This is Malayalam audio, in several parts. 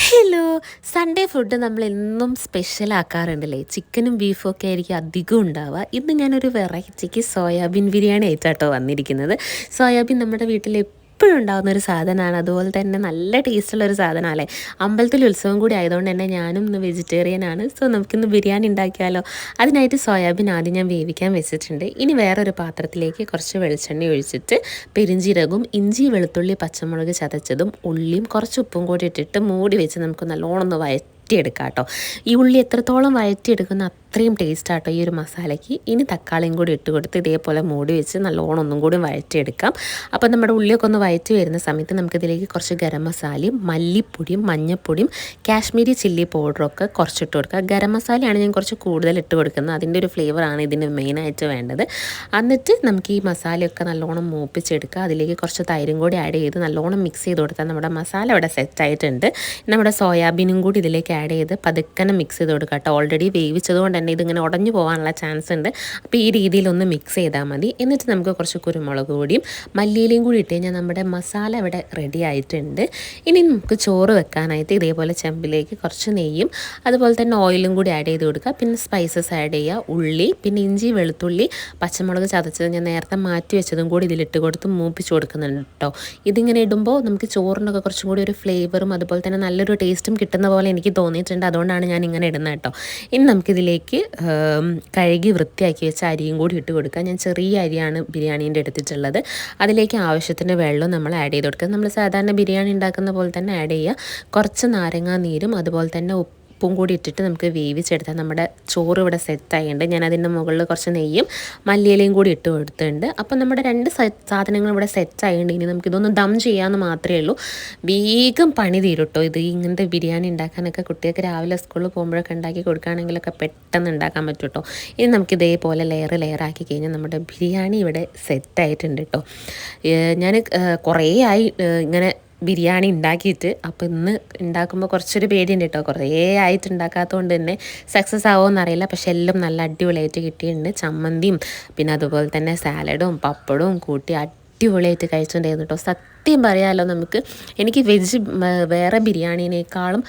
ഹലോ. സൺഡേ ഫുഡ് നമ്മളെന്നും സ്പെഷ്യൽ ആക്കാറുണ്ടല്ലേ. ചിക്കനും ബീഫും ഒക്കെ ആയിരിക്കും അധികം ഉണ്ടാവുക. ഇന്ന് ഞാനൊരു വെറൈറ്റിക്ക് സോയാബീൻ ബിരിയാണി ആയിട്ടാട്ടോ വന്നിരിക്കുന്നത്. സോയാബീൻ നമ്മുടെ വീട്ടിൽ എപ്പോഴും ഉണ്ടാകുന്ന ഒരു സാധനമാണ്. അതുപോലെ തന്നെ നല്ല ടേസ്റ്റുള്ളൊരു സാധനമല്ലേ. അമ്പലത്തിൽ ഉത്സവം കൂടി ആയതുകൊണ്ട് തന്നെ ഞാനും ഇന്ന് വെജിറ്റേറിയൻ ആണ്. സോ നമുക്കിന്ന് ബിരിയാണി ഉണ്ടാക്കിയാലോ. അതിനായിട്ട് സോയാബീൻ ആദ്യം ഞാൻ വേവിക്കാൻ വെച്ചിട്ടുണ്ട്. ഇനി വേറൊരു പാത്രത്തിലേക്ക് കുറച്ച് വെളിച്ചെണ്ണ ഒഴിച്ചിട്ട് പെരിഞ്ചീരകവും ഇഞ്ചി വെളുത്തുള്ളി പച്ചമുളക് ചതച്ചതും ഉള്ളിയും കുറച്ച് ഉപ്പും കൂടി ഇട്ടിട്ട് മൂടി വെച്ച് നമുക്ക് നല്ലോണം ഒന്ന് വഴറ്റിയെടുക്കാം കേട്ടോ. ഈ ഉള്ളി എത്രത്തോളം വഴറ്റിയെടുക്കുന്ന അത്രയും ടേസ്റ്റ് ആട്ടോ ഈ ഒരു മസാലയ്ക്ക്. ഇനി തക്കാളിയും കൂടി ഇട്ട് കൊടുത്ത് ഇതേപോലെ മൂടി വെച്ച് നല്ലോണം ഒന്നും കൂടി വഴറ്റിയെടുക്കാം. അപ്പോൾ നമ്മുടെ ഉള്ളിയൊക്കെ ഒന്ന് വഴറ്റി വരുന്ന സമയത്ത് നമുക്കിതിലേക്ക് കുറച്ച് ഗരം മസാലയും മല്ലിപ്പൊടിയും മഞ്ഞൾപ്പൊടിയും കാശ്മീരി ചില്ലി പൗഡറൊക്കെ കുറച്ചിട്ട് കൊടുക്കുക. ഗരം മസാലയാണ് ഞാൻ കുറച്ച് കൂടുതൽ ഇട്ട് കൊടുക്കുന്നത്. അതിൻ്റെ ഒരു ഫ്ലേവറാണ് ഇതിന് മെയിനായിട്ട് വേണ്ടത്. എന്നിട്ട് നമുക്ക് ഈ മസാലയൊക്കെ നല്ലോണം മൂപ്പിച്ചെടുക്കുക. അതിലേക്ക് കുറച്ച് തൈരും കൂടി ആഡ് ചെയ്ത് നല്ലോണം മിക്സ് ചെയ്ത് കൊടുത്താൽ നമ്മുടെ മസാല ഇവിടെ സെറ്റായിട്ടുണ്ട്. നമ്മുടെ സോയാബീനും കൂടി ഇതിലേക്ക് ആഡ് ചെയ്ത് പതുക്കനെ മിക്സ് ചെയ്ത് കൊടുക്കുക കേട്ടോ. ഓൾറെഡി വേവിച്ചത് കൊണ്ട് തന്നെ ഇതിങ്ങനെ ഉടഞ്ഞു പോകാനുള്ള ചാൻസ് ഉണ്ട്. അപ്പോൾ ഈ രീതിയിലൊന്ന് മിക്സ് ചെയ്താൽ മതി. എന്നിട്ട് നമുക്ക് കുറച്ച് കുരുമുളക് പൊടിയും മല്ലിയിലയും കൂടി ഇട്ട് കഴിഞ്ഞാൽ നമ്മുടെ മസാല ഇവിടെ റെഡി ആയിട്ടുണ്ട്. ഇനി നമുക്ക് ചോറ് വെക്കാനായിട്ട് ഇതേപോലെ ചെമ്പിലേക്ക് കുറച്ച് നെയ്യും അതുപോലെ തന്നെ ഓയിലും കൂടി ആഡ് ചെയ്ത് കൊടുക്കുക. പിന്നെ സ്പൈസസ് ആഡ് ചെയ്യുക. ഉള്ളി, പിന്നെ ഇഞ്ചി വെളുത്തുള്ളി പച്ചമുളക് ചതച്ചത് ഞാൻ നേരത്തെ മാറ്റി വെച്ചതും കൂടി ഇതിലിട്ട് കൊടുത്ത് മൂപ്പിച്ച് കൊടുക്കുന്നുണ്ട് കേട്ടോ. ഇതിങ്ങനെ ഇടുമ്പോൾ നമുക്ക് ചോറിനൊക്കെ കുറച്ചും കൂടി ഒരു ഫ്ലേവറും അതുപോലെ തന്നെ നല്ലൊരു ടേസ്റ്റും കിട്ടുന്ന പോലെ എനിക്ക് തോന്നിയിട്ടുണ്ട്. അതുകൊണ്ടാണ് ഞാൻ ഇങ്ങനെ ഇടുന്നത് കേട്ടോ. ഇനി നമുക്കിതിലേക്ക് കഴുകി വൃത്തിയാക്കി വെച്ച അരിയും കൂടി ഇട്ട് കൊടുക്കുക. ഞാൻ ചെറിയ അരിയാണ് ബിരിയാണീൻ്റെ എടുത്തിട്ടുള്ളത്. അതിലേക്ക് ആവശ്യത്തിന് വെള്ളം നമ്മൾ ആഡ് ചെയ്ത് കൊടുക്കുക. നമ്മൾ സാധാരണ ബിരിയാണി ഉണ്ടാക്കുന്ന പോലെ തന്നെ ആഡ് ചെയ്യുക. കുറച്ച് നാരങ്ങാ നീരും അതുപോലെ തന്നെ ഉപ്പും കൂടി ഇട്ടിട്ട് നമുക്ക് വേവിച്ചെടുത്താൽ നമ്മുടെ ചോറ് ഇവിടെ സെറ്റായിട്ടുണ്ട്. ഞാൻ അതിൻ്റെ മുകളിൽ കുറച്ച് നെയ്യും മല്ലിയിലയും കൂടി ഇട്ട് കൊടുത്തിട്ടുണ്ട്. അപ്പം നമ്മുടെ രണ്ട് സാധനങ്ങൾ ഇവിടെ സെറ്റായിട്ടുണ്ട്. ഇനി നമുക്കിതൊന്ന് ദം ചെയ്യാമെന്ന് മാത്രമേ ഉള്ളൂ. വേഗം പണി തീരും കേട്ടോ. ഇത് ഇങ്ങനത്തെ ബിരിയാണി ഉണ്ടാക്കാനൊക്കെ കുട്ടികൾക്ക് രാവിലെ സ്കൂളിൽ പോകുമ്പോഴൊക്കെ ഉണ്ടാക്കി കൊടുക്കുകയാണെങ്കിലൊക്കെ പെട്ടെന്ന് ഉണ്ടാക്കാൻ പറ്റും കേട്ടോ. ഇനി നമുക്ക് ഇതേപോലെ ലെയർ ആക്കി കഴിഞ്ഞാൽ നമ്മുടെ ബിരിയാണി ഇവിടെ സെറ്റായിട്ടുണ്ട് കേട്ടോ. ഞാൻ കുറേ ആയി ഇങ്ങനെ ബിരിയാണി ഉണ്ടാക്കിയിട്ട്. അപ്പോൾ ഇന്ന് ഉണ്ടാക്കുമ്പോൾ കുറച്ചൊരു പേടിയുണ്ട് കേട്ടോ. കുറേ ആയിട്ട് ഉണ്ടാക്കാത്തതുകൊണ്ട് തന്നെ സക്സസ് ആവുമോ അറിയില്ല. പക്ഷെ എല്ലാം നല്ല അടിപൊളിയായിട്ട് കിട്ടിയിട്ടുണ്ട്. ചമ്മന്തിയും പിന്നെ അതുപോലെ തന്നെ സാലഡും പപ്പടവും കൂട്ടി അടിപൊളിയായിട്ട് കഴിച്ചിട്ടുണ്ടായിരുന്നു കേട്ടോ. സത്യം പറയാമല്ലോ, എനിക്ക് വെജ് വേറെ ബിരിയാണീനേക്കാളും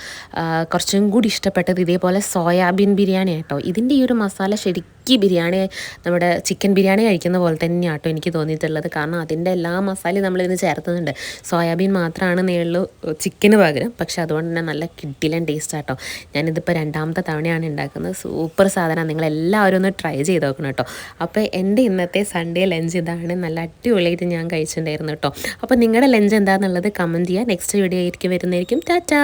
കുറച്ചും കൂടി ഇഷ്ടപ്പെട്ടത് ഇതേപോലെ സോയാബീൻ ബിരിയാണി കേട്ടോ. ഇതിൻ്റെ ഈ ഒരു മസാല ശരിക്കും ബിരിയാണി നമ്മുടെ ചിക്കൻ ബിരിയാണി കഴിക്കുന്ന പോലെ തന്നെയാണ് കേട്ടോ എനിക്ക് തോന്നിയിട്ടുള്ളത്. കാരണം അതിൻ്റെ എല്ലാ മസാലയും നമ്മളിതിന് ചേർത്തുന്നുണ്ട്. സോയാബീൻ മാത്രമാണ് നേരിൽ ചിക്കന് പകരം. പക്ഷെ അതുകൊണ്ട് തന്നെ നല്ല കിഡിലൻ ടേസ്റ്റ് ആട്ടോ. ഞാനിതിപ്പോൾ രണ്ടാമത്തെ തവണയാണ് ഉണ്ടാക്കുന്നത്. സൂപ്പർ സാധനമാണ്. നിങ്ങളെല്ലാവരും ഒന്ന് ട്രൈ ചെയ്ത് നോക്കണം കേട്ടോ. അപ്പോൾ എൻ്റെ ഇന്നത്തെ സൺഡേ ലഞ്ച് ഇതാണ്. നല്ല അടിപൊളിയായിട്ട് ഞാൻ കഴിച്ചിട്ടുണ്ടായിരുന്നു കേട്ടോ. അപ്പോൾ നിങ്ങളുടെ ലഞ്ച് എന്താണെന്നുള്ളത് കമൻറ്റ് ചെയ്യുക. നെക്സ്റ്റ് വീഡിയോ ആയിരിക്കും വരുന്നതായിരിക്കും. ടാറ്റാ.